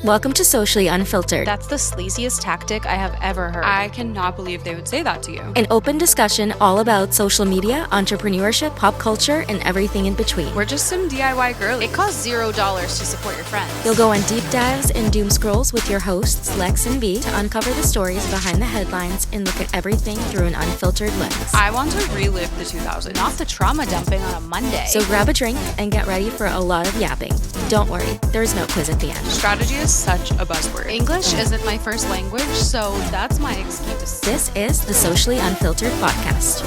Welcome to Socially Unfiltered, That's the sleaziest tactic I have ever heard. I cannot believe they would say that to you. an open discussion all about social media, entrepreneurship, pop culture, and everything in between. We're just some DIY girlies. It costs $0 to support your friends. You'll go on deep dives and doom scrolls with your hosts, Lex and B, to uncover the stories behind the headlines and look at everything through an unfiltered lens. I want to relive the 2000s. Not the trauma dumping on a Monday. So grab a drink and get ready for a lot of yapping. Don't worry, there's no quiz at the end. Strategy is such a buzzword. English isn't my first language, so that's my excuse. This is the Socially Unfiltered Podcast.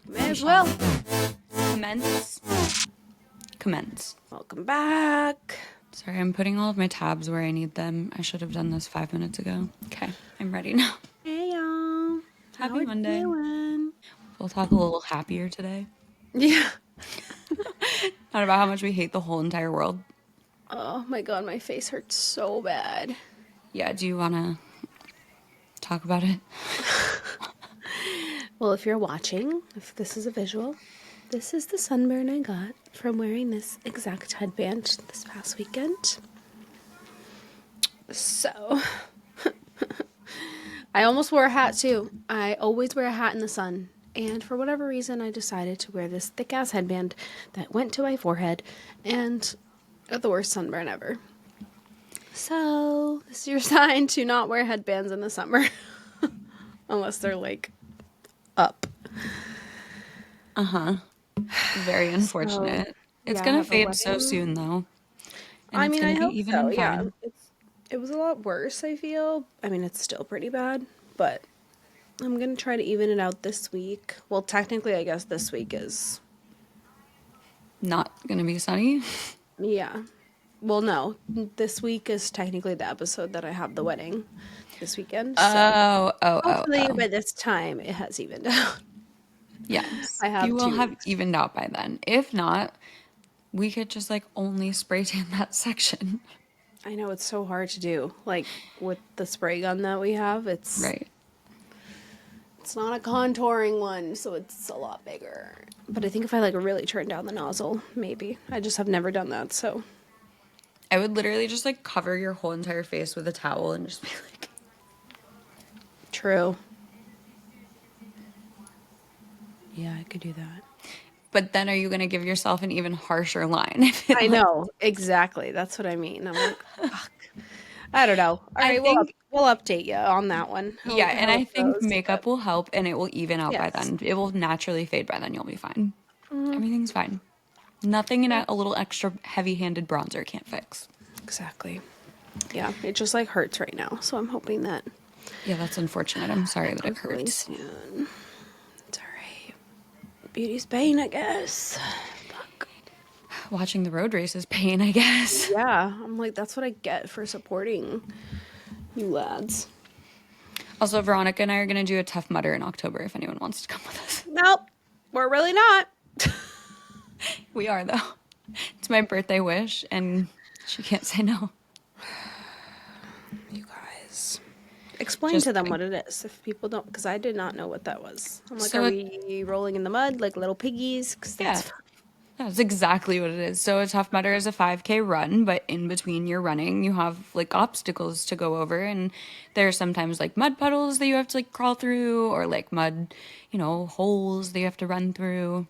May as well. Commence. Welcome back. Sorry, I'm putting all of my tabs where I need them. I should have done this 5 minutes ago. Okay, I'm ready now. Hey, y'all. Happy Monday. Doing? We'll talk a little happier today. Yeah. Not about how much we hate the whole entire world. Oh my god, my face hurts so bad. Yeah, do you want to talk about it? Well, if you're watching, if this is a visual, this is the sunburn I got from wearing this exact headband this past weekend. So, I almost wore a hat too. I always wear a hat in the sun. And for whatever reason, I decided to wear this thick-ass headband that went to my forehead and got the worst sunburn ever. So, this is your sign to not wear headbands in the summer. Unless they're, like, up. Uh-huh. Very unfortunate. It's yeah, I gonna have a fade so wedding. soon, though. And I it's mean, gonna I be hope even so, and yeah. fine. It was a lot worse, I feel. I mean, it's still pretty bad, but I'm going to try to even it out this week. Well, technically, I guess this week is, Not gonna be sunny. yeah. Well, no. This week is technically the episode that I have the wedding this weekend. So hopefully by this time, it has evened out. Yes. I have you will 2 have weeks. evened out by then. If not, we could just like only spray tan that section. I know it's so hard to do. Like, with the spray gun that we have, it's Right. It's not a contouring one, so it's a lot bigger. But I think if I like really turn down the nozzle, maybe. I just have never done that, so. I would literally just like cover your whole entire face with a towel and just be like, True. Yeah, I could do that. but then are you gonna give yourself an even harsher line? I know, exactly. That's what I mean. I'm like, fuck. I don't know. All right, think- we'll update you on that one. Yeah, and I think goes, makeup will help and it will even out by Yes. then. It will naturally fade by then. You'll be fine. Everything's fine. Nothing in a little extra heavy-handed bronzer can't fix. Exactly. Yeah, it just like hurts right now, so I'm hoping that Yeah, that's unfortunate. I'm sorry that it goes away hurts. soon. It's all right. Beauty's pain, I guess. Fuck. Watching the road race is pain, I guess. Yeah, I'm like, that's what I get for supporting you lads. Also, Veronica and I are going to do a Tough Mudder in October if anyone wants to come with us. Nope, we're really not. We are, though. It's my birthday wish, and she can't say no. You guys. Explain Just to them kidding. what it is if people don't, because I did not know what that was. I'm like, So are it- we rolling in the mud like little piggies? 'Cause that's Yeah. That's exactly what it is. So a Tough Mudder is a 5K run, but in between your running, you have like obstacles to go over, and there are sometimes like mud puddles that you have to like crawl through, or like mud, holes that you have to run through,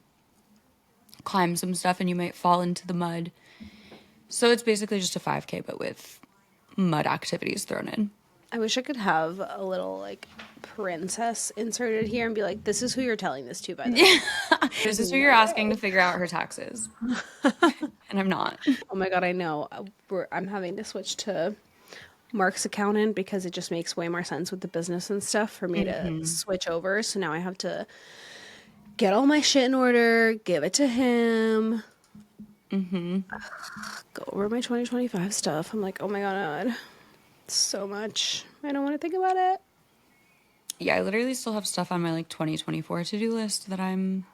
climb some stuff, and you might fall into the mud. So it's basically just a 5K, but with mud activities thrown in. I wish I could have a little like princess inserted here and be like, this is who you're telling this to, by the way. This is who you're asking to figure out her taxes, and I'm not. Oh my god, I know. I'm having to switch to Mark's accountant because it just makes way more sense with the business and stuff for me to switch over. So now I have to get all my shit in order, give it to him, go over my 2025 stuff. I'm like, oh my god, it's so much. I don't want to think about it. Yeah, I literally still have stuff on my like 2024 to-do list that I'm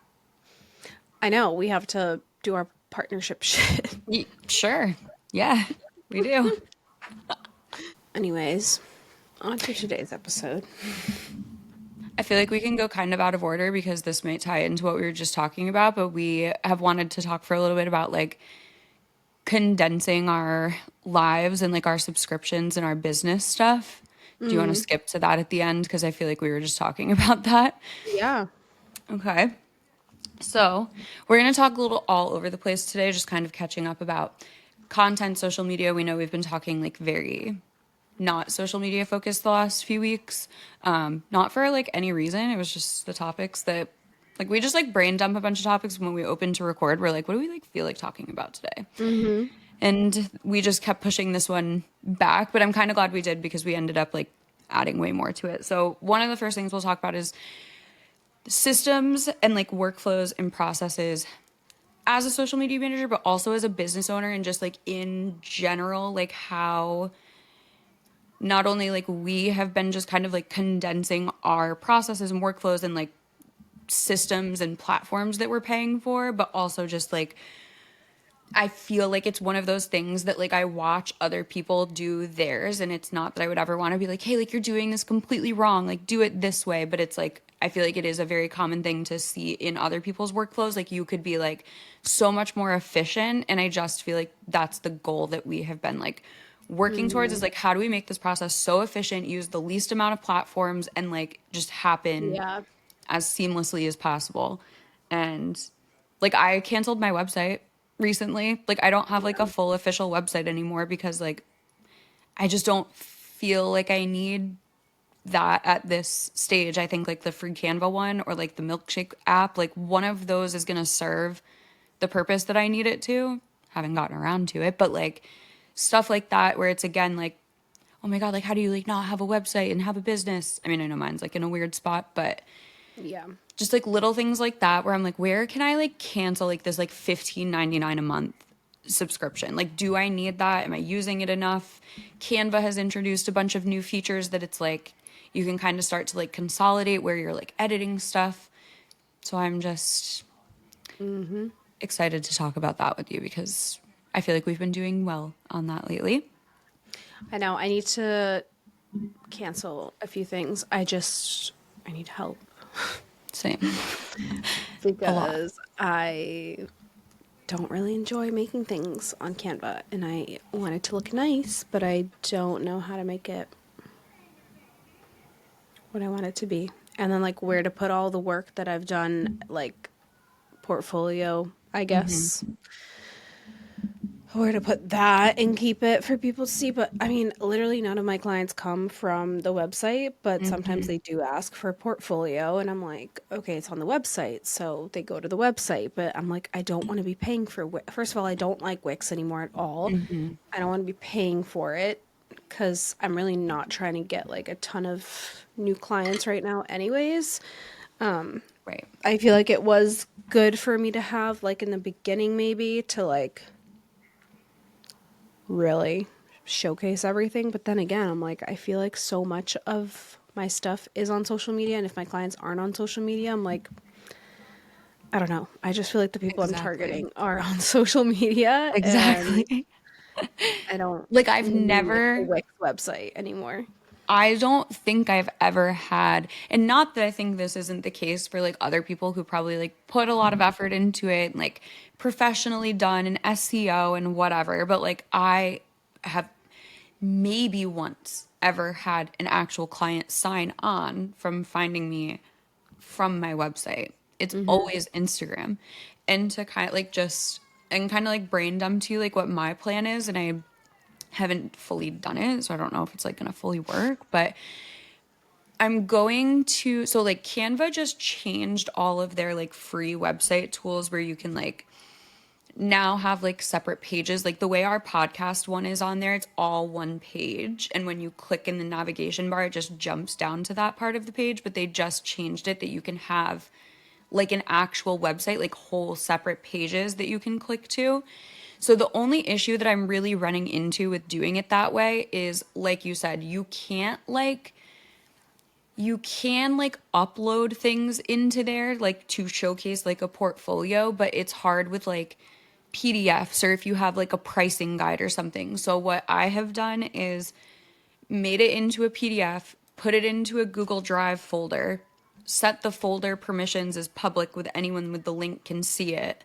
I know, we have to do our partnership shit. Sure. Yeah, we do. Anyways, on to today's episode. I feel like we can go kind of out of order because this might tie into what we were just talking about, but we have wanted to talk for a little bit about like condensing our lives and like our subscriptions and our business stuff. Do you want to skip to that at the end? Because I feel like we were just talking about that. Yeah. Okay. So we're going to talk a little all over the place today, just kind of catching up about content, social media. We know we've been talking like very not social media focused the last few weeks. Not for like any reason. It was just the topics that like we just like brain dump a bunch of topics when we open to record. We're like, what do we like feel like talking about today? And we just kept pushing this one back, but I'm kind of glad we did because we ended up like adding way more to it. So one of the first things we'll talk about is systems and like workflows and processes as a social media manager, but also as a business owner and just like in general, like how not only like we have been just kind of like condensing our processes and workflows and like systems and platforms that we're paying for, but also just like I feel like it's one of those things that like I watch other people do theirs, and it's not that I would ever want to be like, hey, like you're doing this completely wrong, like do it this way. But it's like I feel like it is a very common thing to see in other people's workflows. Like you could be like so much more efficient, and I just feel like that's the goal that we have been like working towards is like how do we make this process so efficient, use the least amount of platforms, and like just happen Yeah. as seamlessly as possible. And like I canceled my website recently. Like I don't have like a full official website anymore because like I just don't feel like I need that at this stage. I think like the free Canva one or like the milkshake app, like one of those is going to serve the purpose that I need it to. Haven't gotten around to it, but like stuff like that where it's again like, oh my God, like how do you like not have a website and have a business? I mean, I know mine's like in a weird spot, but Yeah. just like little things like that where I'm like, where can I like cancel like this like $15.99 a month subscription? Like, do I need that? Am I using it enough? Canva has introduced a bunch of new features that it's like you can kind of start to like consolidate where you're like editing stuff. So I'm just excited to talk about that with you because I feel like we've been doing well on that lately. I know. I need to cancel a few things. I need help Same. because I don't really enjoy making things on Canva, and I want it to look nice, but I don't know how to make it what I want it to be. And then like where to put all the work that I've done, like portfolio, I guess. Where to put that and keep it for people to see. But I mean, literally none of my clients come from the website, but sometimes they do ask for a portfolio, and I'm like, okay, it's on the website. So they go to the website, but I'm like, I don't want to be paying for First of all, I don't like Wix anymore at all. I don't want to be paying for it because I'm really not trying to get like a ton of new clients right now anyways. Right. I feel like it was good for me to have like in the beginning maybe to like really showcase everything, but then again I'm like I feel like so much of my stuff is on social media, and if my clients aren't on social media I'm like I don't know, I just feel like the people I'm targeting are on social media. Exactly. And I don't Like I've need a never Wix website anymore. I don't think I've ever had, and not that I think this isn't the case for like other people who probably like put a lot of effort into it, and, like professionally done and SEO and whatever, but like I have maybe once ever had an actual client sign on from finding me from my website. It's always Instagram. And to kind of like just, and kind of like brain dump to you like what my plan is, and I haven't fully done it, so I don't know if it's like gonna fully work, but I'm going to, so like Canva just changed all of their like free website tools where you can like now have like separate pages. Like the way our podcast one is on there, it's all one page, and when you click in the navigation bar it just jumps down to that part of the page. But they just changed it that you can have like an actual website, like whole separate pages that you can click to. So the only issue that I'm really running into with doing it that way is, like you said, you can like upload things into there like to showcase like a portfolio, but it's hard with like PDFs or if you have like a pricing guide or something. So what I have done is made it into a PDF, put it into a Google Drive folder, set the folder permissions as public with anyone with the link can see it.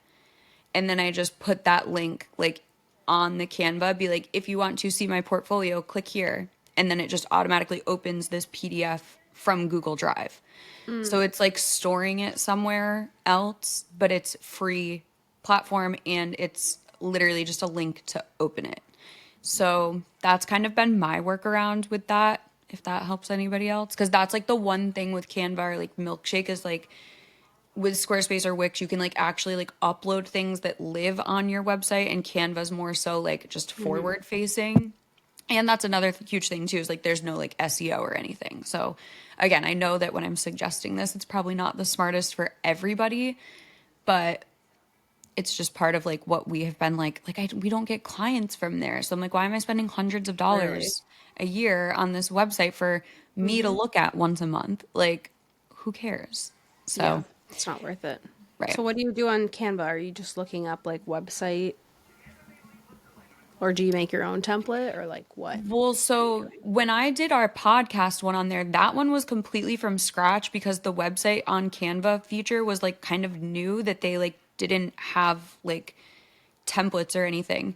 And then I just put that link like on the Canva, be like, if you want to see my portfolio, click here. And then it just automatically opens this PDF from Google Drive. So it's like storing it somewhere else, but it's free platform and it's literally just a link to open it. So that's kind of been my workaround with that, if that helps anybody else. Because that's like the one thing with Canva or like Milkshake is like with Squarespace or Wix, you can like actually like upload things that live on your website, and Canva's more so like just forward facing. And that's another huge thing too, is like there's no like SEO or anything. So again, I know that when I'm suggesting this, it's probably not the smartest for everybody, but it's just part of like what we have been like we don't get clients from there. So I'm like, why am I spending hundreds of dollars a year on this website for me to look at once a month? Like, who cares? So Yeah, it's not worth it. Right. So what do you do on Canva? Are you just looking up like website, or do you make your own template, or like what? Well, so when I did our podcast one on there, that one was completely from scratch because the website on Canva feature was like kind of new, that they like didn't have like templates or anything.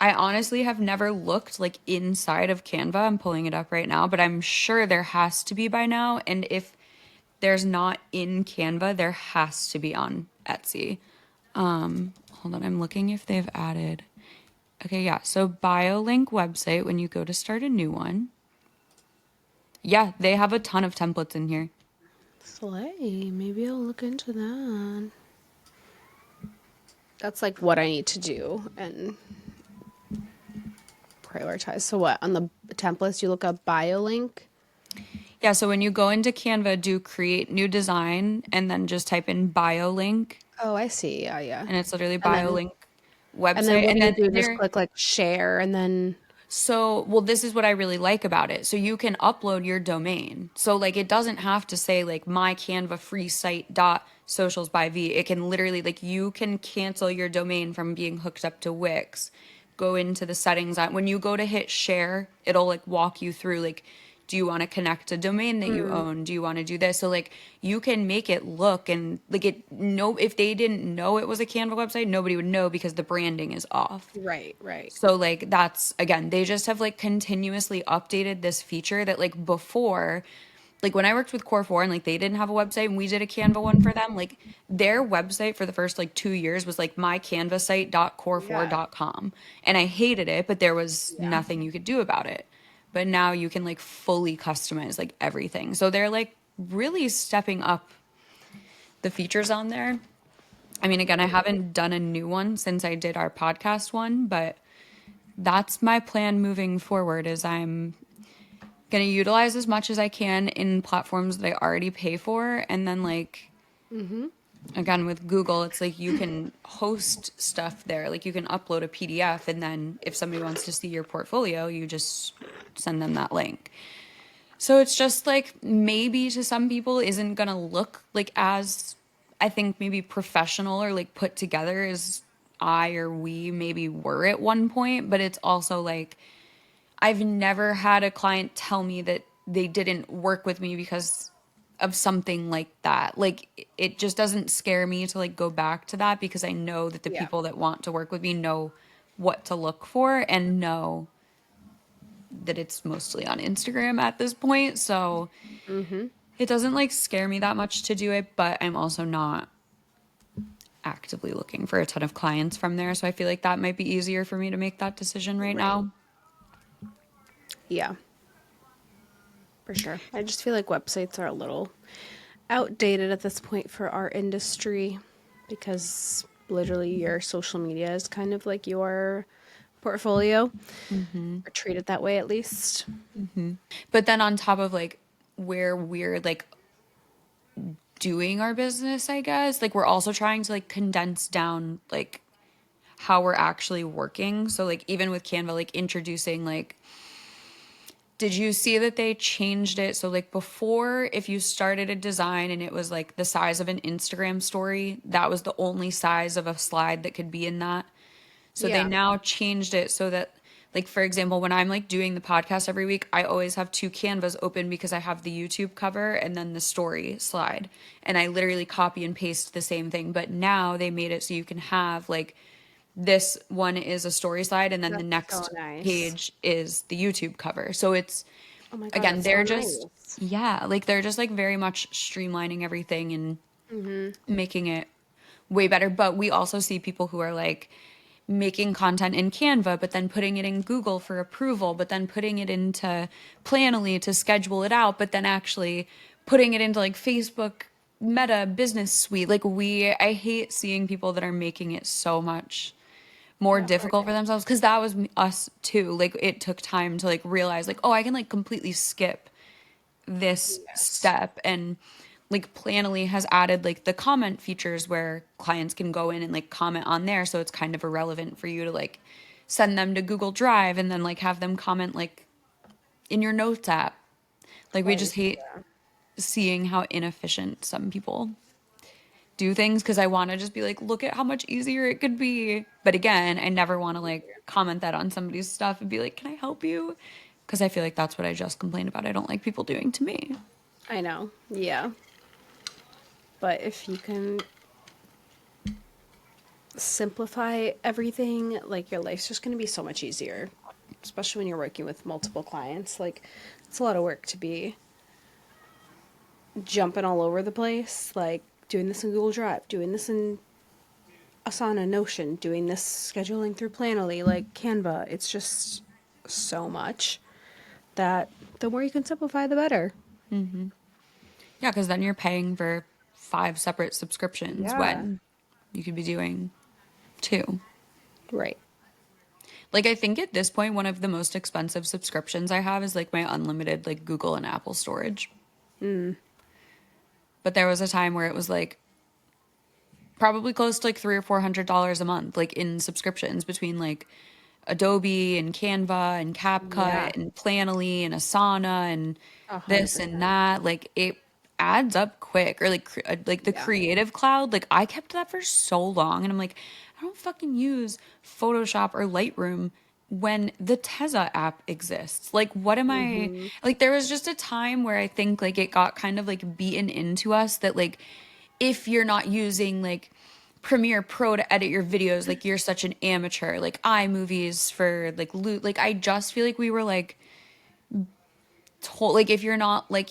I honestly have never looked like inside of Canva. I'm pulling it up right now, but I'm sure there has to be by now. And if there's not in Canva, there has to be on Etsy. Hold on, I'm looking if they've added. Okay, yeah. So BioLink website, when you go to start a new one. Yeah, they have a ton of templates in here. Slay. Maybe I'll look into that. That's like what I need to do and prioritize. So what, on the templates you look up BioLink? Yeah, so when you go into Canva, do create new design and then just type in BioLink. Oh, I see. Yeah. And it's literally then- BioLink website. And then what do you do? Just there- click like share and then... So, well, this is what I really like about it. So you can upload your domain. So like it doesn't have to say like my Canva free site dot socials by V. It can literally like you can cancel your domain from being hooked up to Wix. Go into the settings on when you go to hit share, it'll like walk you through like, do you want to connect a domain that you own? Do you want to do this? So like you can make it look and like it no, if they didn't know it was a Canva website, nobody would know because the branding is off. Right. So like that's again, they just have like continuously updated this feature that like before, like when I worked with Core 4 and like they didn't have a website and we did a Canva one for them, like their website for the first like 2 years was like mycanvasite.core4.com. And I hated it, but there was nothing you could do about it. But now you can like fully customize like everything. So they're like really stepping up the features on there. I mean, again, I haven't done a new one since I did our podcast one, but that's my plan moving forward is I'm going to utilize as much as I can in platforms that I already pay for. And then like, again, with Google, it's like you can host stuff there. Like you can upload a PDF and then if somebody wants to see your portfolio, you just send them that link. So it's just like maybe to some people isn't going to look like as I think maybe professional or like put together as I or we maybe were at one point, but it's also like I've never had a client tell me that they didn't work with me because of something like that. Like it just doesn't scare me to like go back to that because I know that the people that want to work with me know what to look for and know that it's mostly on Instagram at this point. So it doesn't like scare me that much to do it, but I'm also not actively looking for a ton of clients from there. So I feel like that might be easier for me to make that decision right now. Yeah. For sure. I just feel like websites are a little outdated at this point for our industry because literally your social media is kind of like your portfolio or treat it that way at least. But then on top of like where we're like doing our business, I guess, like we're also trying to like condense down like how we're actually working. So like even with Canva, like introducing like, did you see that they changed it? So like before, if you started a design and it was like the size of an Instagram story, that was the only size of a slide that could be in that. So they Yeah. now changed it so that, like, for example, when I'm like doing the podcast every week, I always have two canvas open because I have the YouTube cover and then the story slide. And I literally copy and paste the same thing. But now they made it so you can have like this one is a story slide and then the That's so next nice. page is the YouTube cover. So it's, Oh my God, again, that's so they're just, nice. yeah, like they're just like very much streamlining everything and Mm-hmm. making it way better. But we also see people who are like making content in Canva, but then putting it in Google for approval, but then putting it into Planoly to schedule it out, but then actually putting it into like Facebook Meta Business Suite. Like I hate seeing people that are making it so much more Yeah, for difficult for themselves because that was us too. Like it took time to like realize like, oh, I can like completely skip this yes. step. And like Planoly has added like the comment features where clients can go in and like comment on there, so it's kind of irrelevant for you to like send them to Google Drive and then like have them comment like in your notes app. Like we just Twice. hate seeing how inefficient some people do things because I want to just be like, look at how much easier it could be. But again, I never want to like comment that on somebody's stuff and be like, can I help you? Because I feel like that's what I just complained about. I don't like people doing to me. I know. Yeah. But if you can simplify everything, like your life's just going to be so much easier, especially when you're working with multiple clients. Like, it's a lot of work to be jumping all over the place, like doing this in Google Drive, doing this in Asana, Notion, doing this scheduling through Planoly, like Canva. It's just so much that the more you can simplify, the better. Yeah, because then you're paying for 5 separate subscriptions Yeah. when you could be doing 2. Right. Like, I think at this point, one of the most expensive subscriptions I have is like my unlimited, like Google and Apple storage. But there was a time where it was like probably close to like $300 or $400 a month, like in subscriptions between like Adobe and Canva and Yeah. CapCut and Planoly and Asana and A hundred this and percent. that. Like it adds up quick. Or like the Yeah. Creative Cloud, like I kept that for so long, and I'm like, I don't fucking use Photoshop or Lightroom when the Teza app exists. Like what am I Mm-hmm. like? There was just a time where I think like it got kind of like beaten into us that like if you're not using like Premiere Pro to edit your videos, like you're such an amateur, like iMovies for like loot. Like I just feel like we were like told like if you're not like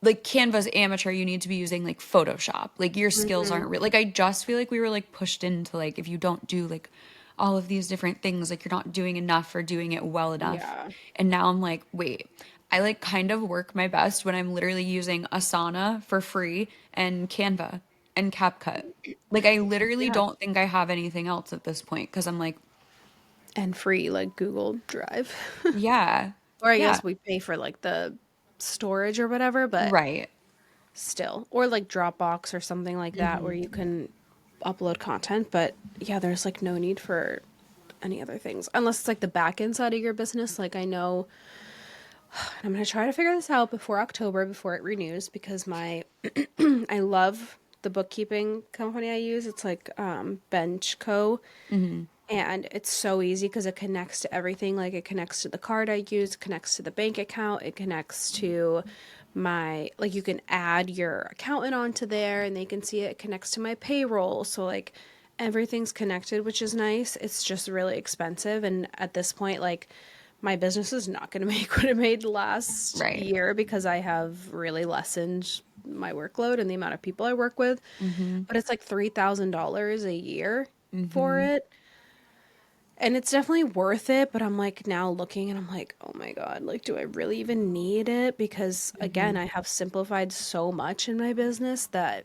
Canva's amateur, you need to be using like Photoshop. Like your skills Mm-hmm. aren't real. Like I just feel like we were like pushed into like if you don't do like all of these different things, like you're not doing enough or doing it well enough. Yeah. And now I'm like, wait, I like kind of work my best when I'm literally using Asana for free and Canva and CapCut. Like I literally Yeah. don't think I have anything else at this point because I'm like, And free, like Google Drive. yeah. Or I Yeah. guess we pay for like the storage or whatever, but Right. still. Or like Dropbox or something like that where you can upload content. But yeah, there's like no need for any other things. Unless it's like the back end side of your business. Like I know I'm going to try to figure this out before October, before it renews, because my I love the bookkeeping company I use. It's like Bench Co. And it's so easy because it connects to everything. Like it connects to the card I use, connects to the bank account, it connects to my, like you can add your accountant onto there and they can see it. It connects to my payroll. So like everything's connected, which is nice. It's just really expensive. And at this point, like my business is not going to make what it made last Right. year because I have really lessened my workload and the amount of people I work with. But it's like $3,000 a year for it. And it's definitely worth it, but I'm like now looking and I'm like, oh my God, like, do I really even need it? Because again, I have simplified so much in my business that,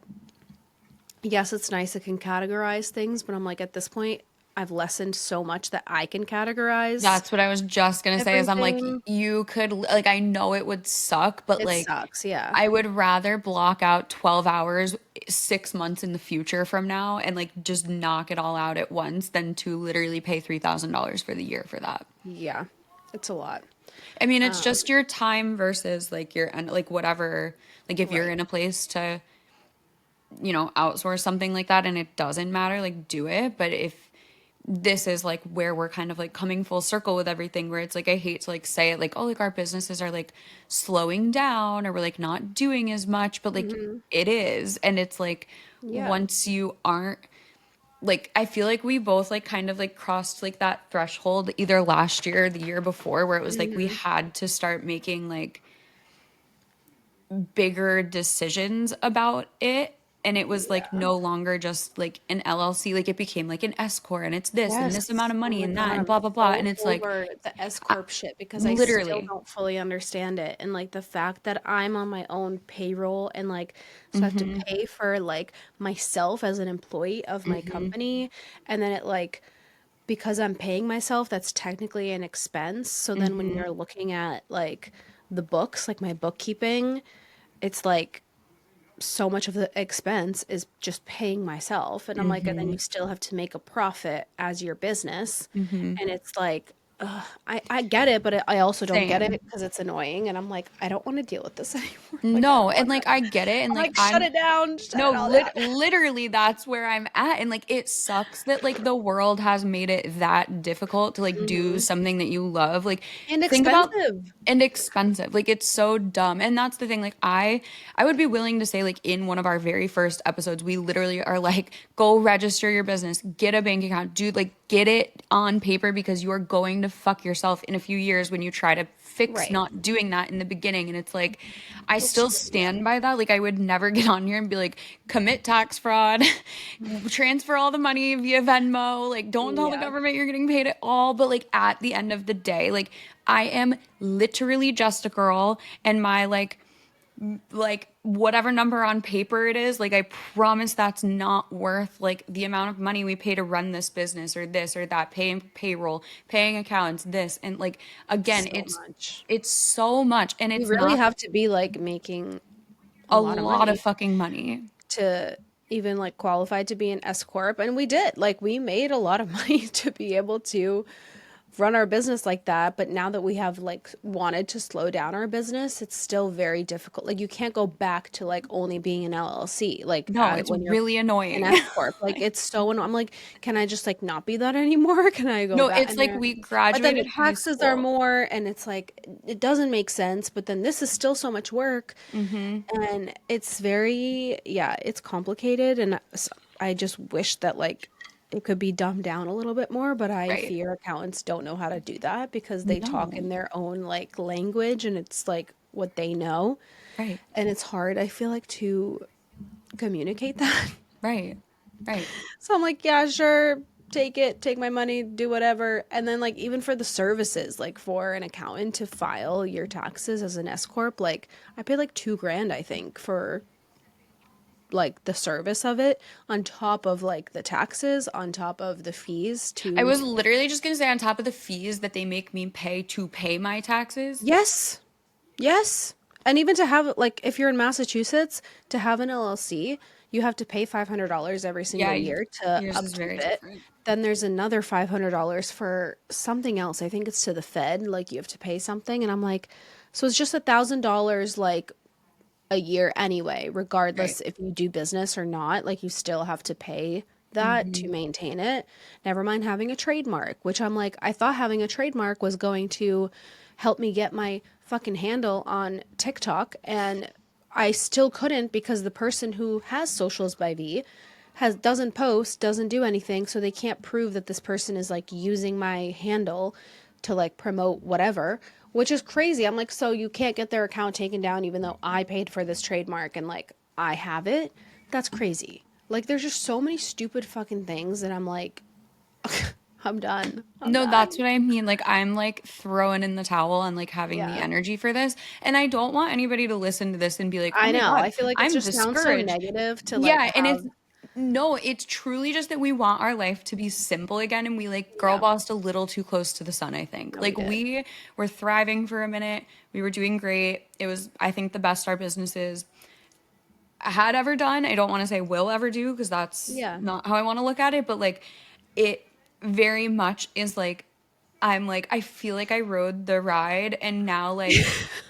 yes, it's nice it can categorize things, but I'm like, at this point, I've lessened so much that I can categorize That's what I was just gonna say is I'm like, everything. you could like I know it would suck, but It like sucks, yeah. I would rather block out 12 hours 6 months in the future from now and like just knock it all out at once than to literally pay $3,000 for the year for that. Yeah, it's a lot. I mean, it's just your time versus like your and like whatever, like if you're Right. in a place to outsource something like that and it doesn't matter, like do it, but if this is like where we're kind of like coming full circle with everything, where it's like I hate to like say it like, oh, like our businesses are like slowing down or we're like not doing as much, but like it is. And it's like Yeah. once you aren't like, I feel like we both like kind of like crossed like that threshold either last year or the year before, where it was like we had to start making like bigger decisions about it. And it was like no longer just like an LLC, like it became like an S corp, and it's this and this amount Yes. of Oh money my and God, that and I'm blah blah blah. so And it's like over the S corp shit because I still literally. don't fully understand it. And like the fact that I'm on my own payroll and like so I have to pay for like myself as an employee of my company, and then it like because I'm paying myself, that's technically an expense. So then when you're looking at like the books, like my bookkeeping, it's like so much of the expense is just paying myself. And I'm like, and then you still have to make a profit as your business. And it's like, ugh, I get it, but I also don't get Same. it because it's annoying. And I'm like, I don't want to deal with this anymore. Like, I No, don't and want like to. I get it, and I'm like like, shut it down, shut no, it all down. literally that's where I'm at, and like it sucks that like the world has made it that difficult to like do something that you love. Like And think about expensive. and expensive. Like it's so dumb, and that's the thing. Like I would be willing to say like in one of our very first episodes, we literally are like, go register your business, get a bank account, dude. Like get it on paper because you are going to fuck yourself in a few years when you try to fix Right. not doing that in the beginning. And it's like I It's still just, yeah. stand by that. Like I would never get on here and be like, commit tax fraud, transfer all the money via Venmo, like don't tell the Yeah. government you're getting paid at all. But like at the end of the day, like I am literally just a girl, and my like whatever number on paper it is, like I promise that's not worth like the amount of money we pay to run this business or this or that, paying payroll, paying accountants, this. And like again, So much. it's so much, and You it's really not have to be like making a a lot of lot of money fucking money. to even like qualify to be an S corp, and we did. Like we made a lot of money to be able to run our business like that, but now that we have like wanted to slow down our business, it's still very difficult. Like you can't go back to like only being an LLC like No, it's when you're really an annoying. S corp. Like it's so I'm like, can I just like not be that anymore? Can I go No, back it's in like there? we But then graduated the high taxes are school. more, and it's like it doesn't make sense, but then this is still so much work. And it's very, yeah, it's complicated. And I just wish that like it could be dumbed down a little bit more, but I Right. fear accountants don't know how to do that because they talk No. in their own like language and it's like what they know. Right. And it's hard, I feel like, to communicate that. Right. Right. So I'm like, yeah, sure, take it, take my money, do whatever. And then like even for the services, like for an accountant to file your taxes as an S corp, like I paid like 2 grand, I think, for like the service of it, on top of like the taxes, on top of the fees I to. was literally just gonna say on top of the fees that they make me pay to pay my taxes. Yes. Yes. And even to have like if you're in Massachusetts, to have an LLC, you have to pay $500 every Yeah, single year to yours is upkeep very it. different. Then there's another $500 for something else. I think it's to the Fed, like you have to pay something. And I'm like, so it's just $1,000 like a year anyway, Right. regardless if you do business or not. Like you still have to pay that to maintain it. Never mind having a trademark, which I'm like, I thought having a trademark was going to help me get my fucking handle on TikTok, and I still couldn't because the person who has Socials by V doesn't post, doesn't do anything, so they can't prove that this person is like using my handle to like promote whatever, which is crazy. I'm like, so you can't get their account taken down even though I paid for this trademark and like I have it? That's crazy. Like there's just so many stupid fucking things that I'm like, I'm done. I'm No, that's done. what I mean. Like I'm like throwing in the towel and like having the Yeah. energy for this. And I don't want anybody to listen to this and be like, "Oh I my know. God, I feel like it I'm just sounds so discouraged." negative to like Yeah, and have. it's no, it's truly just that we want our life to be simple again, and we like girl Yeah. bossed a little too close to the sun, I think. No, we Like did. we were thriving for a minute. We were doing great. It was, I think, the best our businesses had ever done. I don't want to say will ever do because that's Yeah. not how I want to look at it, but like it very much is like I'm like, I feel like I rode the ride, and now like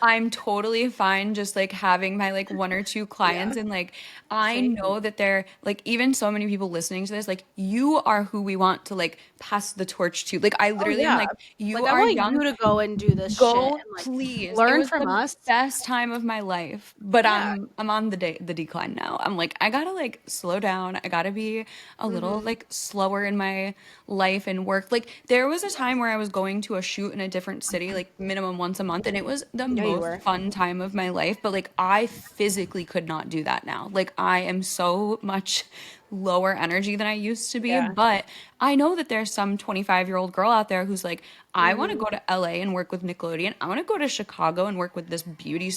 I'm totally fine just like having my like one or two Yeah. clients, and like I Same. know that they're like, even so many people listening to this, like you are who we want to like pass the torch to. Like I Oh literally am yeah. like, you Like I are want young. you to go and do this shit Go, and like please. It learn was from the us. best time of my life, but Yeah. I'm on the decline now. I'm like, I gotta like slow down. I gotta be a little Mm-hmm. like slower in my life and work. Like there was a time where I was going to a shoot in a different city, like minimum once a month, and it was the Yeah, you most were. fun time of my life. But like I physically could not do that now. Like I am so much lower energy than I used to be. Yeah. But I know that there's some 25-year-old girl out there who's like, I want to Mm-hmm. go to LA and work with Nickelodeon. I want to go to Chicago and work with this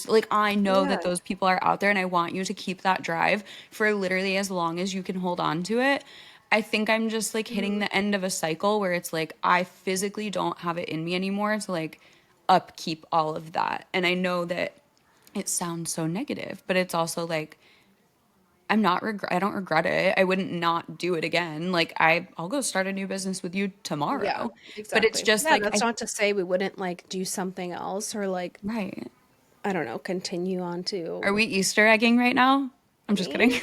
like I know that Yeah. those people are out there, and I want you to keep that drive for literally as long as you can hold on to it. I think I'm just like hitting Mm-hmm. the end of a cycle where it's like I physically don't have it in me anymore to like upkeep all of that. And I know that it sounds so negative, but it's also like I don't regret it. I wouldn't not do it again. Like I'll go start a new business with you Yeah, tomorrow. But it's exactly. just Yeah, like that's not to say we wouldn't like do something else or like right. I don't know, continue on Are to we Easter egging right now? I'm just kidding. me.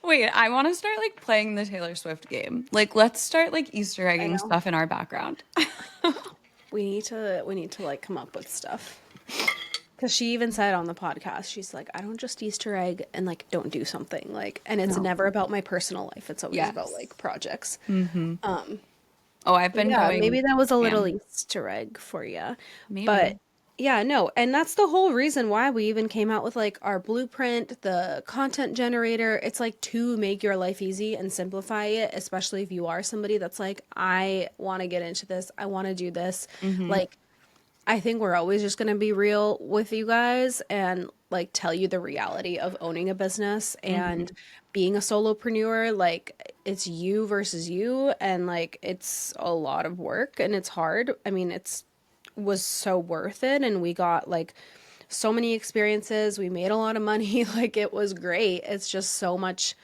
Wait, I want to start like playing the Taylor Swift game. Like let's start like Easter I egging know. stuff in our background. We need to like come up with stuff. Cause she even said on the podcast, she's like, I don't just Easter egg and like don't do something like, and it's No. never about my personal life. It's always about Yes. like projects. Oh, I've But been yeah, maybe going that was a little ham. Easter egg for you. But Maybe. yeah, no, and that's the whole reason why we even came out with like our blueprint, the content generator. It's like to make your life easy and simplify it, especially if you are somebody that's like, I want to get into this, I want to do this. Like, I think we're always just going to be real with you guys and like tell you the reality of owning a business and being a solopreneur. Like it's you versus you, and like it's a lot of work and it's hard. I mean, it's was so worth it, and we got like so many experiences. We made a lot of money. Like it was great. It's just so much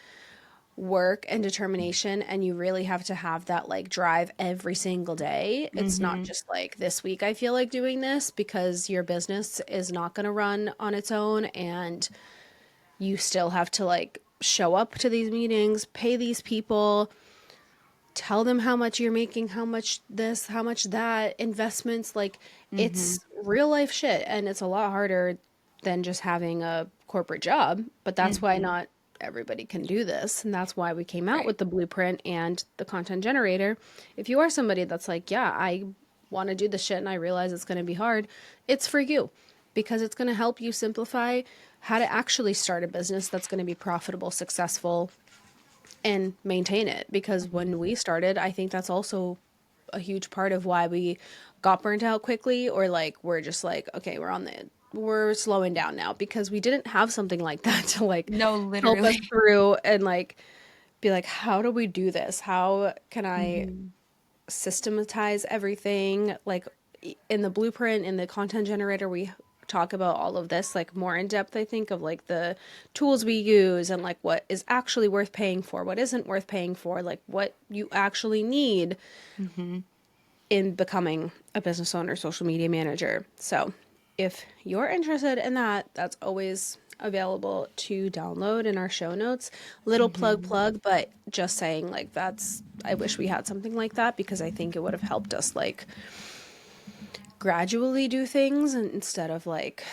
work and determination, and you really have to have that like drive every single day. It's not just like this week I feel like doing this, because your business is not going to run on its own, and you still have to like show up to these meetings, pay these people, tell them how much you're making, how much this, how much that, investments. Like it's real life shit, and it's a lot harder than just having a corporate job. But that's why not everybody can do this, and that's why we came out Right. with the blueprint and the content generator. If you are somebody that's like, yeah, I want to do this shit and I realize it's going to be hard, it's for you, because it's going to help you simplify how to actually start a business that's going to be profitable, successful, and maintain it. Because when we started, I think that's also a huge part of why we got burnt out quickly, or like we're just like, okay, we're slowing down now, because we didn't have something like that to like No, help us literally. through and like be like, how do we do this? How can I systematize everything? Like in the blueprint, in the content generator, we talk about all of this like more in depth, I think, of like the tools we use and like what is actually worth paying for, what isn't worth paying for, like what you actually need in becoming a business owner, social media manager. So if you're interested in that, that's always available to download in our show notes. Little plug, but just saying like that's, I wish we had something like that, because I think it would have helped us like gradually do things, and instead of like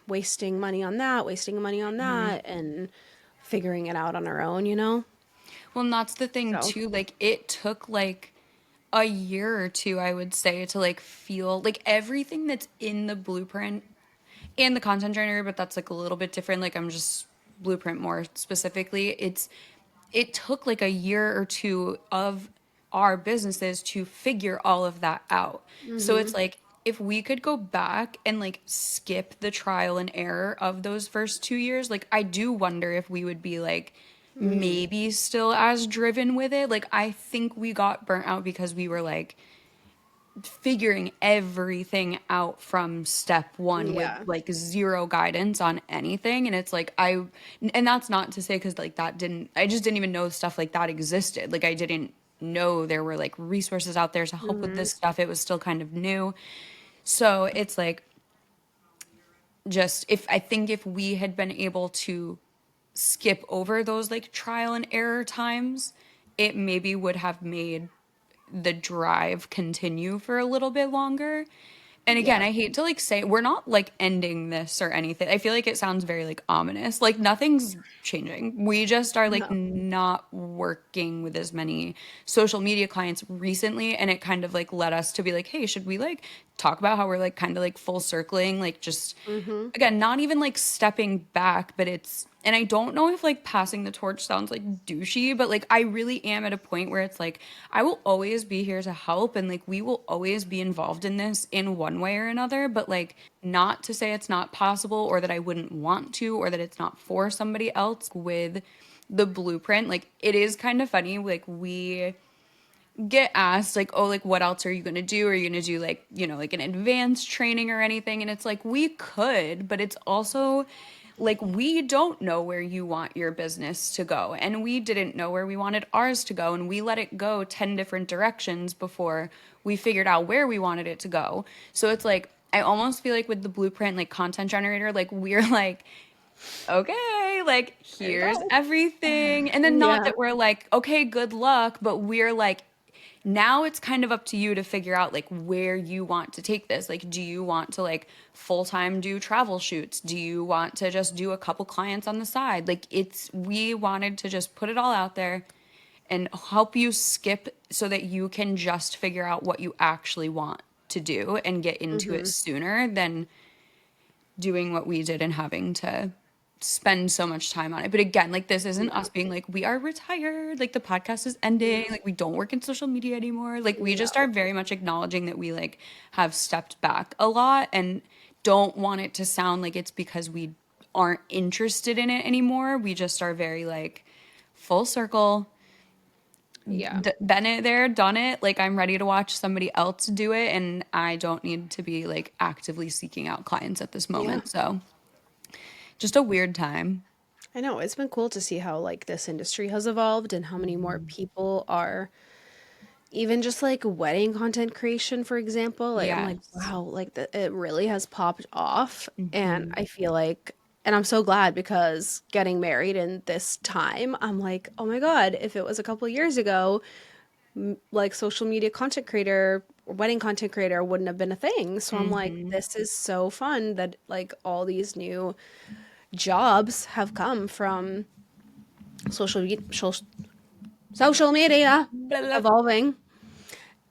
wasting money on that, and figuring it out on our own, you know? Well, and that's the thing So, too. Like it took like a year or two, I would say, to like feel like everything that's in the blueprint and the content generator, but that's like a little bit different. Like I'm just blueprint more specifically. It took like a year or two of our businesses to figure all of that out. So it's like if we could go back and like skip the trial and error of those first 2 years, like I do wonder if we would be like maybe still as driven with it. Like I think we got burnt out because we were like figuring everything out from step one with yeah. like zero guidance on anything. And it's like and that's not to say because like that didn't, I just didn't even know stuff like that existed. Like I didn't know there were like resources out there to help with this stuff. It was still kind of new. So it's like, just if we had been able to skip over those like trial and error times, it maybe would have made the drive continue for a little bit longer. And again, Yeah. I hate to like say we're not like ending this or anything. I feel like it sounds very like ominous. Like nothing's changing. We just are like No. not working with as many social media clients recently, and it kind of like led us to be like, hey, should we like talk about how we're like kind of like full circling, like just again, not even like stepping back, but it's, and I don't know if like passing the torch sounds like douchey, but like I really am at a point where it's like I will always be here to help, and like we will always be involved in this in one way or another, but like not to say it's not possible or that I wouldn't want to or that it's not for somebody else with the blueprint. Like it is kind of funny, like we get asked like, oh, like what else are you going to do? Are you going to do like, you know, like an advanced training or anything? And it's like we could, but it's also like we don't know where you want your business to go, and we didn't know where we wanted ours to go, and we let it go 10 different directions before we figured out where we wanted it to go. So it's like I almost feel like with the blueprint like content generator, like we're like, okay, like There you here's go. everything, and then not Yeah. that we're like, okay, good luck, but we're like, now it's kind of up to you to figure out like where you want to take this. Like, do you want to like full-time do travel shoots? Do you want to just do a couple clients on the side? Like we wanted to just put it all out there and help you skip so that you can just figure out what you actually want to do and get into it sooner than doing what we did and having to spend so much time on it. But again, like this isn't us being like, we are retired, like the podcast is ending, like we don't work in social media anymore. Like we just No. are very much acknowledging that we like have stepped back a lot and don't want it to sound like it's because we aren't interested in it anymore. We just are very like full circle. Yeah. Been it there, done it. Like I'm ready to watch somebody else do it, and I don't need to be like actively seeking out clients at this Yeah. moment. So just a weird time. I know. It's been cool to see how like this industry has evolved and how many more people are even just like wedding content creation, for example. Like I'm like, Yes. wow, like it really has popped off. And I feel like, and I'm so glad because getting married in this time, I'm like, oh my God, if it was a couple years ago, like social media content creator or wedding content creator wouldn't have been a thing. So I'm like, this is so fun that like all these new jobs have come from social media, social media evolving.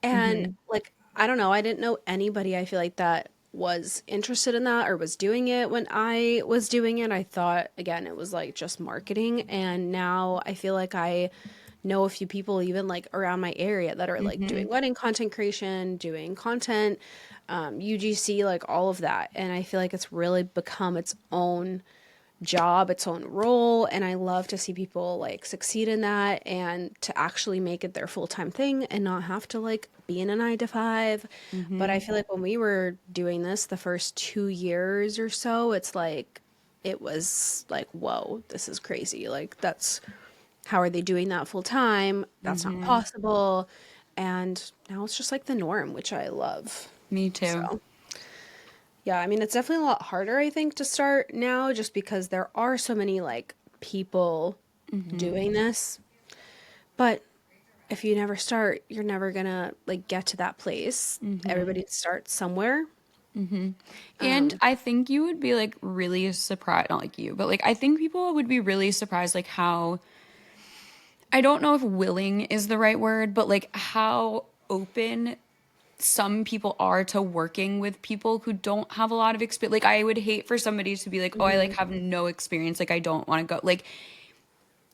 And like, I don't know, I didn't know anybody I feel like that was interested in that or was doing it when I was doing it. I thought, again, it was like just marketing. And now I feel like I know a few people even like around my area that are like doing wedding content creation, doing content, UGC, like all of that. And I feel like it's really become its own job, its own role, and I love to see people like succeed in that and to actually make it their full-time thing and not have to like be in a 9 to 5. But I feel like when we were doing this the first 2 years or so, it's like it was like, whoa, this is crazy. Like that's how are they doing that full time? That's not possible. And now it's just like the norm, which I love. Me too. So yeah, I mean, it's definitely a lot harder, I think, to start now just because there are so many like people doing this. But if you never start, you're never gonna like get to that place. Everybody starts somewhere. And I think you would be like really surprised, not like you, but like I think people would be really surprised like how, I don't know if willing is the right word, but like how open some people are to working with people who don't have a lot of experience. Like I would hate for somebody to be like, oh, I like have no experience, like I don't want to go. Like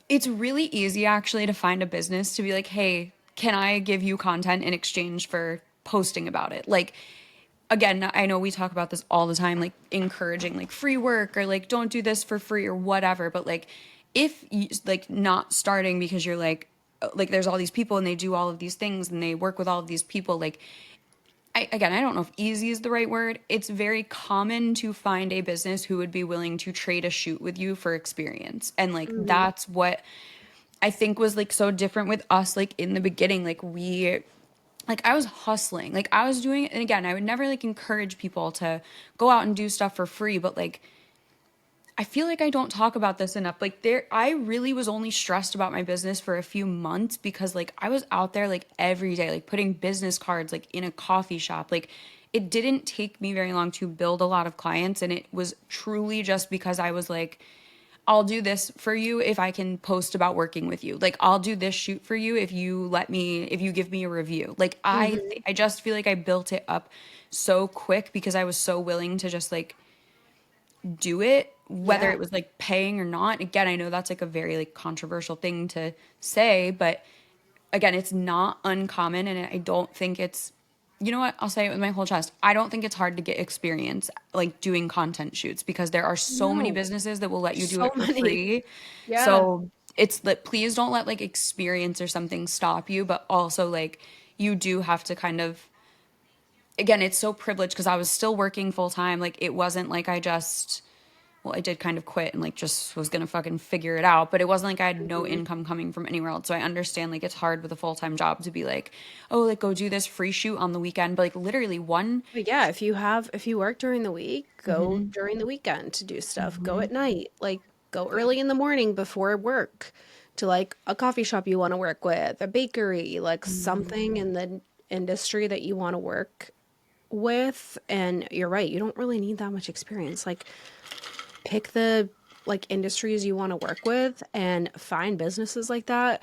it's really easy actually to find a business to be like, hey, can I give you content in exchange for posting about it? Like again, I know we talk about this all the time, like encouraging like free work or like don't do this for free or whatever. But like if you like not starting because you're like there's all these people and they do all of these things and they work with all of these people, like I don't know if easy is the right word. It's very common to find a business who would be willing to trade a shoot with you for experience. And like that's what I think was like so different with us, like in the beginning, like I was hustling, like I was doing, and again, I would never like encourage people to go out and do stuff for free, but like I feel like I don't talk about this enough. Like I really was only stressed about my business for a few months because like I was out there like every day, like putting business cards like in a coffee shop. Like it didn't take me very long to build a lot of clients, and it was truly just because I was like, I'll do this for you if I can post about working with you. Like I'll do this shoot for you if you give me a review. Like I just feel like I built it up so quick because I was so willing to just like do it, whether Yeah. it was like paying or not. Again, I know that's like a very like controversial thing to say, but again, it's not uncommon, and I don't think it's, you know what, I'll say it with my whole chest. I don't think it's hard to get experience like doing content shoots because there are so many No. businesses that will let you do So it for many. free. Yeah. So it's that, please don't let like experience or something stop you, but also like you do have to kind of, again, it's so privileged because I was still working full time. Like it wasn't like I did kind of quit and like just was gonna fucking figure it out, but it wasn't like I had no Mhm. income coming from anywhere else. So I understand like it's hard with a full-time job to be like, oh, like go do this free shoot on the weekend, but like literally one. But yeah, if you work during the week, go Mhm. during the weekend to do stuff. Go Mhm. at night. Like go early in the morning before work to like a coffee shop you want to work with, a bakery, like Mhm. something in the industry that you want to work with. And you're right, you don't really need that much experience. Like pick the like industries you want to work with and find businesses like that.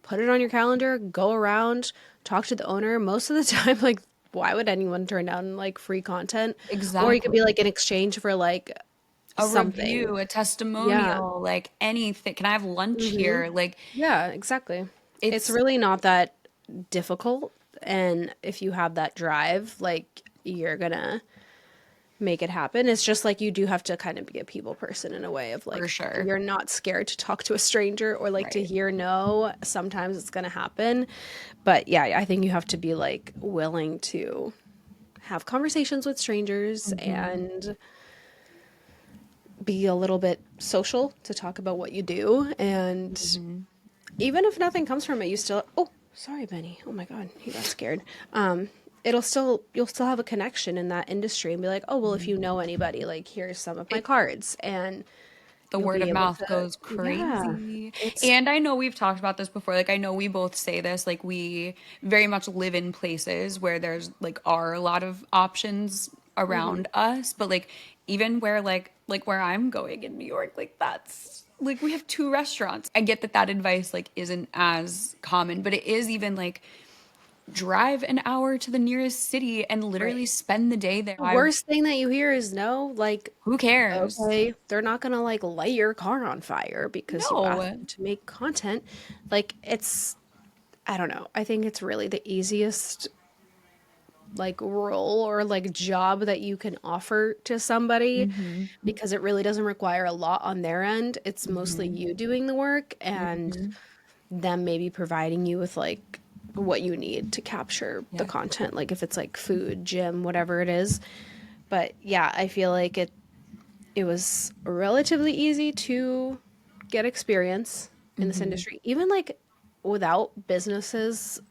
Put it on your calendar, go around, talk to the owner. Most of the time, like, why would anyone turn down like free content? Or you could be Exactly. like in exchange for like A something. review, a Yeah. testimonial, like anything. Can I have lunch Hmm. here? Like Yeah, exactly. It's it's really not that difficult. And if you have that drive, like, you're gonna make it happen. It's just like you do have to kind of be a people person in a way of for like sure. you're not scared to talk to a stranger or like to Right. hear no. Sometimes it's going to happen. But yeah, I think you have to be like willing to have conversations with strangers Mhm. and be a little bit social to talk about what you do. And Mhm. even if nothing comes from it, you still, oh, sorry, Benny. Oh my God, he got scared. It'll still, you'll still have a connection in that industry and be like, oh, well, if you know anybody, like, here's some of my It cards. And the you'll word be of able mouth to, goes yeah, crazy. it's, And I know we've talked about this before. Like I know we both say this, like we very much live in places where there's like are a lot of options mhm. around us, but like even where like where I'm going in New York, like that's like we have two restaurants. I get that that advice like isn't as common, but it is even like drive an hour to the nearest city and Right. literally spend the day there. The worst thing that you hear is no, like, Who cares? okay, they're not gonna like light your car on fire because you asked No. them to make content. Like, it's, I don't know. I think it's really the easiest like role or like job that you can offer to somebody Mhm. because it really doesn't require a lot on their end. It's mostly Mhm. you doing the work and Mhm. them maybe providing you with like what you need to capture the Yeah. content, like if it's like food, gym, whatever it is. But yeah, I feel like it was relatively easy to get experience in this Mhm. industry, even like without businesses,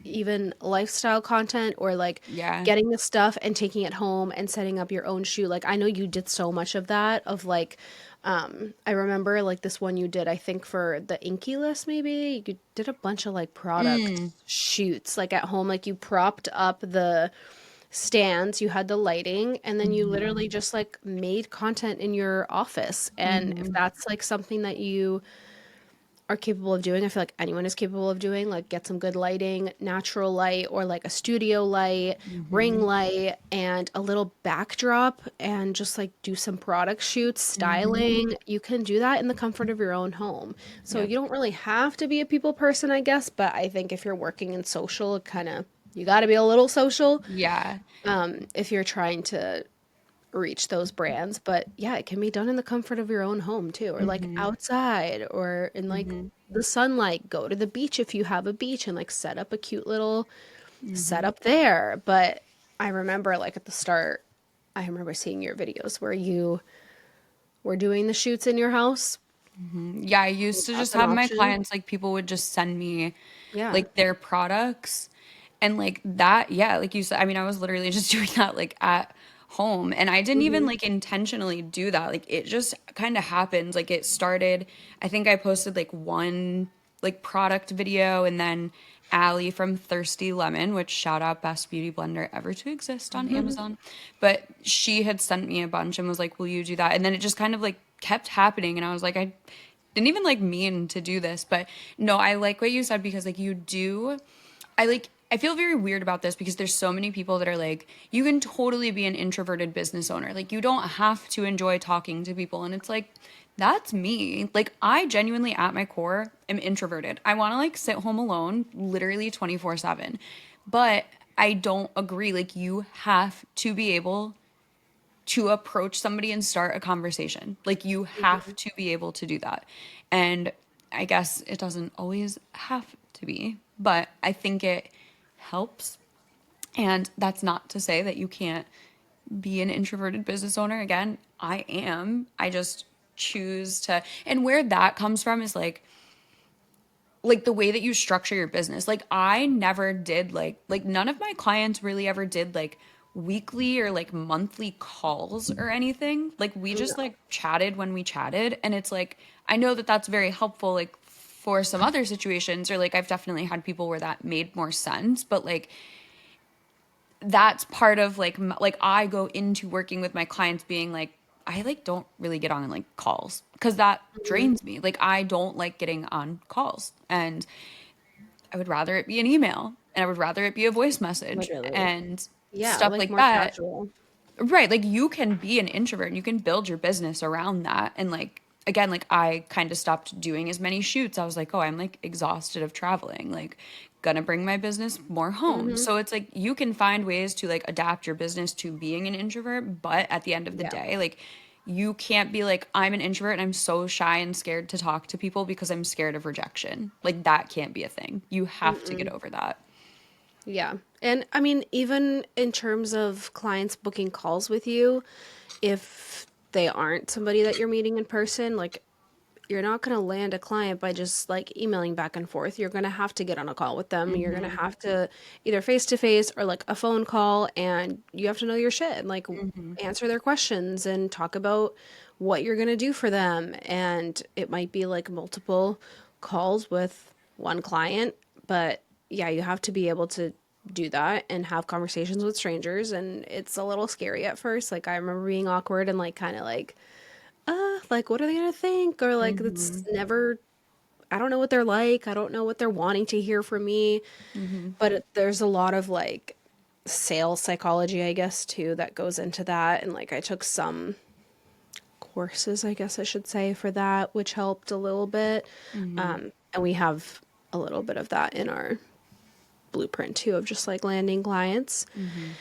even lifestyle content or like Yeah. getting the stuff and taking it home and setting up your own shoot. Like I know you did so much of that of like I remember like this one you did I think for the Inky list maybe you did a bunch of like product Mm. shoots like at home like you propped up the stands, you had the lighting, and then you Mhm. literally just like made content in your office. And if Mhm. that's like something that you are capable of doing, I feel like anyone is capable of doing, like get some good lighting, natural light, or like a studio light, ring Mhm. light, and a little backdrop, and just like do some product shoots, Mhm. styling. You can do that in the comfort of your own home. So Yep. you don't really have to be a people person, I guess, but I think if you're working in social, it kind of, you got to be a little social Yeah. if you're trying to reach those brands. But yeah, it can be done in the comfort of your own home too, or like Mhm. outside, or in like Mhm. the sunlight. Go to the beach if you have a beach and like set up a cute little Mhm. setup there. But I remember like at the start, I remember seeing your videos where you were doing the shoots in your house Yeah, I used to That's just an have my option. clients, like people would just send me Yeah. like their products and like that, yeah, like you said, I mean, I was literally just doing that like at home and I didn't even Hmm. like intentionally do that. Like it just kind of happened. Like it started, I think I posted like one like product video and then Allie from Thirsty Lemon, which shout out best beauty blender ever to exist on Amazon. But she had sent me a bunch and was like, "Will you do that?" And then it just kind of like kept happening and I was like, I didn't even like mean to do this, but no, I like what you said because like you do I feel very weird about this because there's so many people that are like, you can totally be an introverted business owner. Like, you don't have to enjoy talking to people. And it's like, that's me. Like, I genuinely, at my core, am introverted. I want to like sit home alone, literally 24/7. But I don't agree. Like, you have to be able to approach somebody and start a conversation. Like, you have to be able to do that. And I guess it doesn't always have to be, but I think it helps. And that's not to say that you can't be an introverted business owner. Again, I am. I just choose to. And where that comes from is like the way that you structure your business. Like I never did like none of my clients really ever did like weekly or like monthly calls or anything. Like we just No. like chatted when we chatted and it's like I know that that's very helpful like for some other situations or like I've definitely had people where that made more sense, but like that's part of like like I go into working with my clients being like I like don't really get on like calls because that Mhm. drains me. Like I don't like getting on calls and I would rather it be an email and I would rather it be a voice message Literally. and Yeah, stuff like like more that. casual. Right, like you can be an introvert and you can build your business around that and like again like I kind of stopped doing as many shoots. I was like, "Oh, I'm like exhausted of traveling." Like gonna bring my business more home. Hmm. So it's like you can find ways to like adapt your business to being an introvert, but at the end of the Yeah. day, like you can't be like I'm an introvert and I'm so shy and scared to talk to people because I'm scared of rejection. Like that can't be a thing. You have to get Mm-mm. over that. Yeah. And I mean, even in terms of clients booking calls with you, if they aren't somebody that you're meeting in person, like you're not going to land a client by just like emailing back and forth. You're going to have to get on a call with them. You're going to Mhm. have to either face to face or like a phone call, and you have to know your shit and like Mhm. answer their questions and talk about what you're going to do for them. And it might be like multiple calls with one client, but yeah, you have to be able to do that and have conversations with strangers. And it's a little scary at first. Like, I remember being awkward and like kind of like, what are they gonna think? Or like, it's Mhm. never, I don't know what they're like. I don't know what they're wanting to hear from me. Mhm. But there's a lot of like sales psychology, I guess, too, that goes into that. And like, I took some courses, I guess I should say, for that, which helped a little bit. Mhm. And we have a little bit of that in our blueprint too, of just like landing clients. Mhm.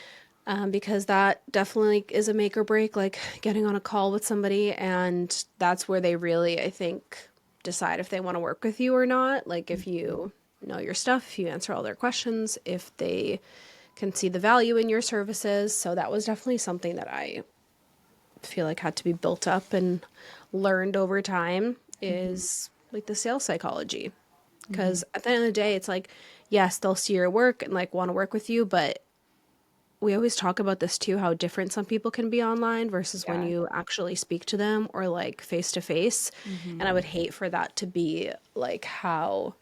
Because that definitely is a make or break, like getting on a call with somebody, and that's where they really, I think, decide if they want to work with you or not. Like if you know your stuff, if you answer all their questions, if they can see the value in your services. So that was definitely something that I feel like had to be built up and learned over time Mhm. is like the sales psychology. Mhm. Because at the end of the day, it's like, yes, they'll see your work and like want to work with you, but we always talk about this too, how different some people can be online versus when Yeah. you actually speak to them or like face to face. And Mhm. I would hate for that to be like how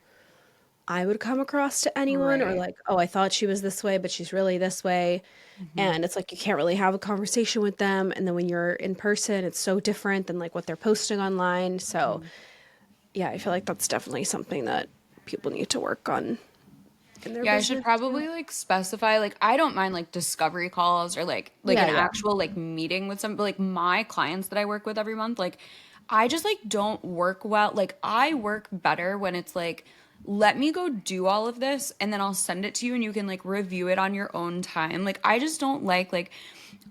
I would come across to anyone, or Right. like, oh, I thought she was this way, but she's really this way. Mhm. And it's like you can't really have a conversation with them. And then when you're in person, it's so different than like what they're posting online. So Mhm. yeah, I feel like that's definitely something that people need to work on in their Yeah, I should business too. probably like specify like I don't mind like discovery calls or like Yeah, an yeah. actual like meeting with some but like my clients that I work with every month like I just like don't work well. Like I work better when it's like let me go do all of this and then I'll send it to you and you can like review it on your own time. Like I just don't like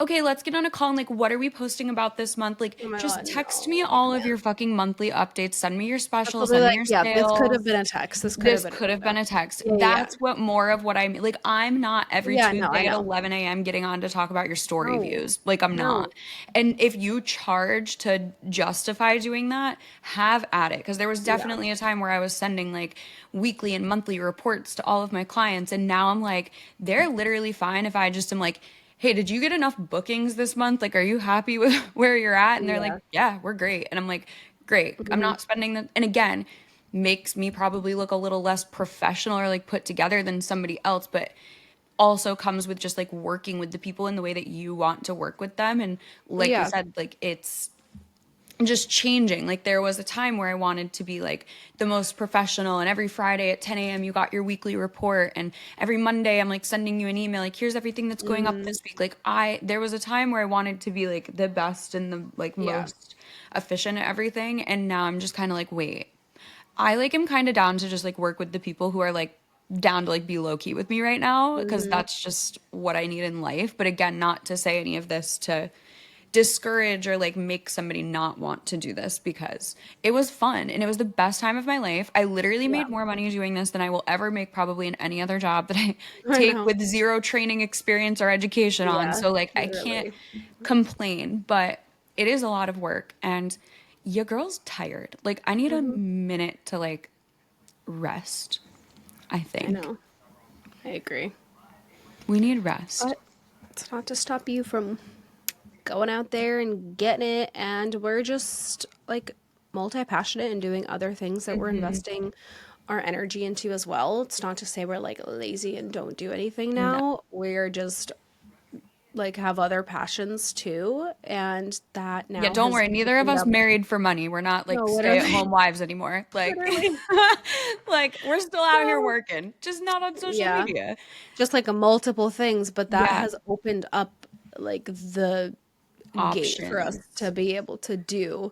okay, let's get on a call and like, what are we posting about this month? Like, Oh my just God, text no. me all of your fucking monthly updates. Send me your I'll specials, be send me like, your yeah, this could have sales. been a text. This could have This been an could have been email. a text. Yeah, yeah. That's what more of what I'm like. I'm not every Yeah, no, I Tuesday at know. 11 a.m. getting on to talk about your story No, views. Like, I'm no. not. And if you charge to justify doing that, have at it. Because there was Yeah. definitely a time where I was sending like weekly and monthly reports to all of my clients. And now I'm like, they're literally fine if I just am like, hey, did you get enough bookings this month? Like, are you happy with where you're at? And they're like, Yeah. yeah, we're great. And I'm like, great. I'm Mhm. not spending the, and again, makes me probably look a little less professional or like put together than somebody else, but also comes with just like working with the people in the way that you want to work with them. And like you Yeah. said, like it's just changing. Like there was a time where I wanted to be like the most professional, and every Friday at 10 a.m. you got your weekly report, and every Monday I'm like sending you an email like here's everything that's going up Mhm. this week. Like there was a time where I wanted to be like the best and the like Yeah. most efficient at everything, and now I'm just kind of like wait. I like am kind of down to just like work with the people who are like down to like be low key with me right now because Mhm. that's just what I need in life. But again, not to say any of this to discourage or like make somebody not want to do this because it was fun and it was the best time of my life. I literally Yeah. made more money doing this than I will ever make probably in any other job that I I take know. with zero training experience or education on. Yeah. So like I can't Literally. complain, but it is a lot of work and your girl's tired. Like I need a Mhm. minute to like rest, I I think. know. I agree. We need rest. But it's not to stop you from going out there and getting it. And we're just like multi-passionate and doing other things that we're investing our energy into as well. It's not to say we're like lazy and don't do anything No. now. We're just like have other passions too. And that Yeah, now don't has worry. Neither of opened us up. married for money. We're not like No, literally. stay-at-home wives anymore. Like, Literally. like we're still out here No. working, just not on social Yeah. media. Just like a multiple things, but that Yeah, has opened up like the gate for us to options. be able to do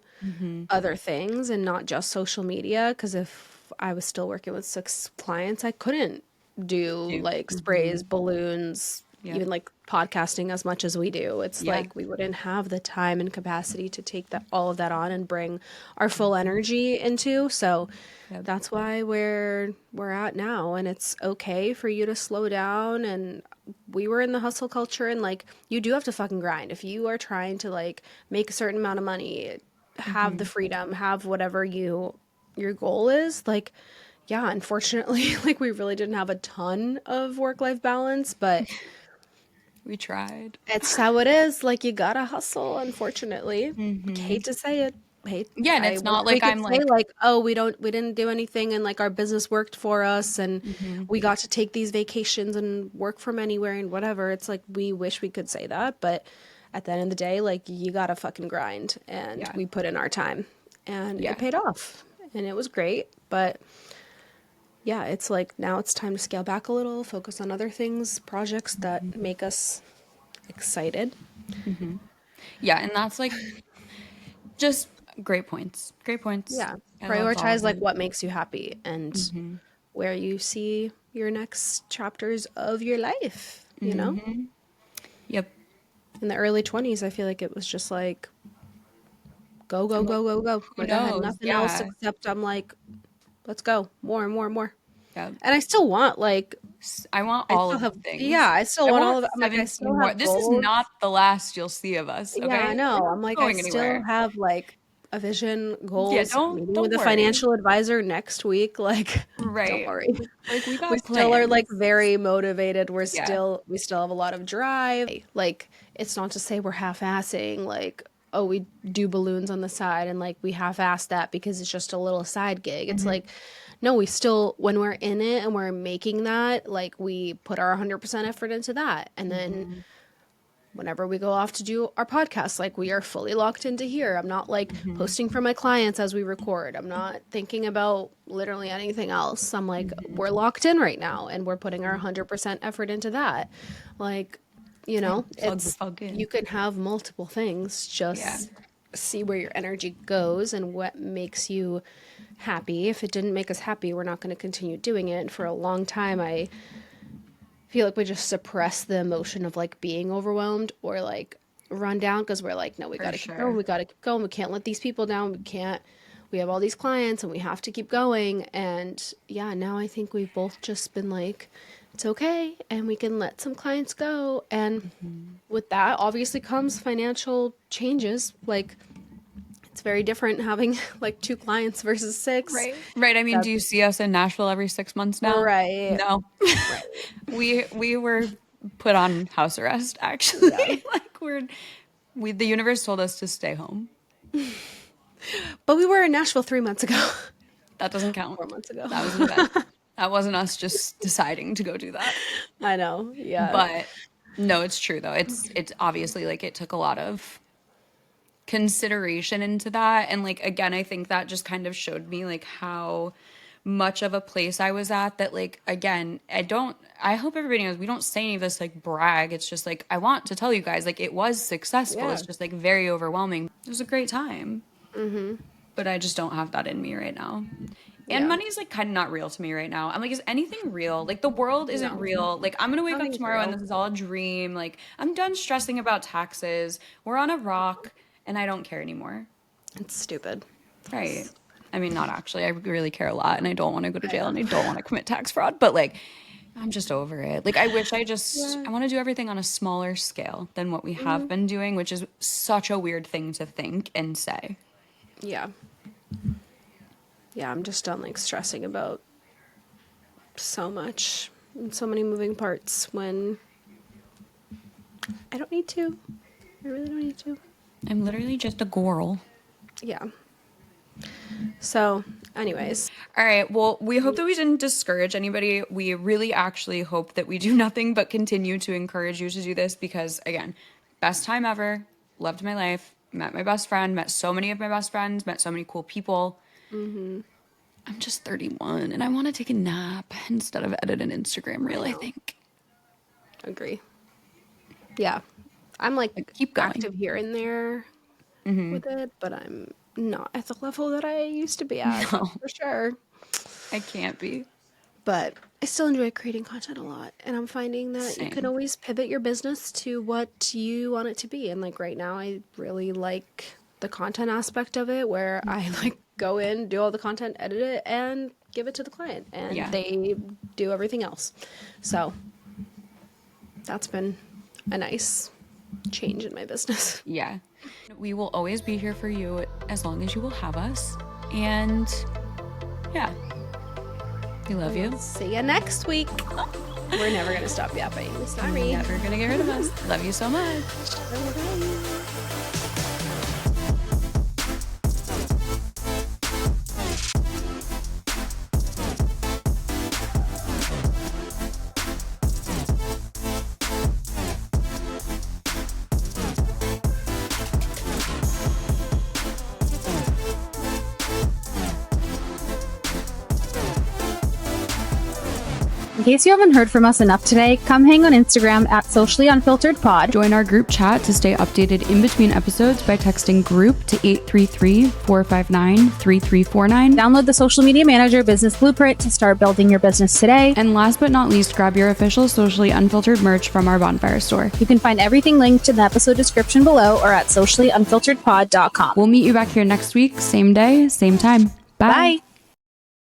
other things and not just social media. Because if I was still working with 6 clients, I couldn't do Do. like sprays, balloons, Yep. even like podcasting as much as we do. It's Yeah. like we wouldn't have the time and capacity to take that all of that on and bring our full energy into. So Yep. that's why we're at now, and it's okay for you to slow down. And we were in the hustle culture, and like you do have to fucking grind if you are trying to like make a certain amount of money, have the freedom, have whatever your goal is. Like, yeah, unfortunately, like we really didn't have a ton of work-life balance, but We tried. it's how it is. Like you gotta hustle, unfortunately. Hate to say it. Hate Yeah, and I it's wish not we like could I'm say like, like, oh, we didn't do anything and like our business worked for us and we got to take these vacations and work from anywhere and whatever. It's like we wish we could say that, but at the end of the day, like you gotta fucking grind and yeah, we put in our time and yeah. it paid off and it was great. But yeah, it's like now it's time to scale back a little, focus on other things, projects that make us excited. Yeah, and that's like just great points. Great points. Yeah. I love all Prioritize of like it. what makes you happy and where you see your next chapters of your life, you know? Yep. In the early 20s, I feel like it was just like go, go, I'm like, go, go, go. who Like I had knows? nothing else Yeah. except I'm like, let's go. More and more and more. Yeah. And I still want like I want I all still of the have yeah, things. I still I want all want of it. I'm like I 17 still more. have This is goals. not the last you'll see of us, Yeah, I okay? We're know. not I'm like, I going still anywhere. have like a vision, Yeah, goals, meeting don't with a worry. financial advisor next week. Like, don't Right. worry. Like we We got still are like plans. very motivated. Yeah. We still have a lot of drive. Like, it's not to say we're half-assing, like, oh, we do balloons on the side and like we half-ass that because it's just a little side gig. It's like, no, we still, when we're in it and we're making that, like we put our 100% effort into that. And then whenever we go off to do our podcast, like we are fully locked into here. I'm not like posting for my clients as we record. I'm not thinking about literally anything else. I'm like, we're locked in right now and we're putting our 100% effort into that. Like, you know, Plug the it's, fuck in. you can have multiple things, Yeah. just see where your energy goes and what makes you happy. If it didn't make us happy, we're not going to continue doing it. And for a long time, I feel like we just suppress the emotion of like being overwhelmed or like run down because we're like, no, we got to keep going. We got to keep going. We can't let these people down. We have all these clients and we have to keep going. And yeah, now I think we've both just been like, it's okay. And we can let some clients go. And with that obviously comes financial changes. Like, it's very different having like 2 clients versus 6. Right. I mean, do you see us in Nashville every 6 months now? Right. No. Right. We were put on house arrest, actually. Yeah. Like the universe told us to stay home. But we were in Nashville 3 months ago. That doesn't count. 4 months ago. That was an event. That wasn't us just deciding to go do that. I know. Yeah. But no, it's true though. It's obviously like it took a lot of consideration into that. And like, again, I think that just kind of showed me like how much of a place I was at that, like, again, I hope everybody knows we don't say any of this like brag. It's just like, I want to tell you guys, like, it was successful. Yeah. It's just like very overwhelming. It was a great time. But I just don't have that in me right now. And money's like kind of not real to me right now. I'm like, is anything real? Like, the world isn't real. Like, I'm gonna wake up tomorrow and this is all a dream. Like, I'm done stressing about taxes. We're on a rock and I don't care anymore. It's stupid. Right. I mean, not actually. I really care a lot and I don't want to go to jail and I don't want to commit tax fraud. But like, I'm just over it. Like, I wish I want to do everything on a smaller scale than what we have been doing, which is such a weird thing to think and say. Yeah. Yeah, I'm just done like stressing about so much and so many moving parts when I don't need to. I really don't need to. I'm literally just a girl. Yeah. So, anyways. All right. Well, we hope that we didn't discourage anybody. We really actually hope that we do nothing but continue to encourage you to do this because, again, best time ever. Loved my life. Met my best friend. Met so many of my best friends. Met so many cool people. I'm just 31 and I want to take a nap instead of edit an Instagram reel, I think. Agree. Yeah. I'm like keep going. Active here and there with it, but I'm not at the level that I used to be at, for sure. I can't be. But I still enjoy creating content a lot. And I'm finding that you can always pivot your business to what you want it to be. And like right now, I really like the content aspect of it where I like go in, do all the content, edit it, and give it to the client. And they do everything else. So that's been a nice change in my business. Yeah. We will always be here for you as long as you will have us. And yeah, we love you. See you next week. We're never going to stop yapping. Sorry. Never going to get rid of us. Love you so much. Bye. In case you haven't heard from us enough today, come hang on Instagram at Socially Unfiltered Pod. Join our group chat to stay updated in between episodes by texting group to 833-459-3349. Download the Social Media Manager Business Blueprint to start building your business today. And last but not least, grab your official Socially Unfiltered merch from our Bonfire store. You can find everything linked in the episode description below or at sociallyunfilteredpod.com. We'll meet you back here next week, same day, same time. Bye. Bye.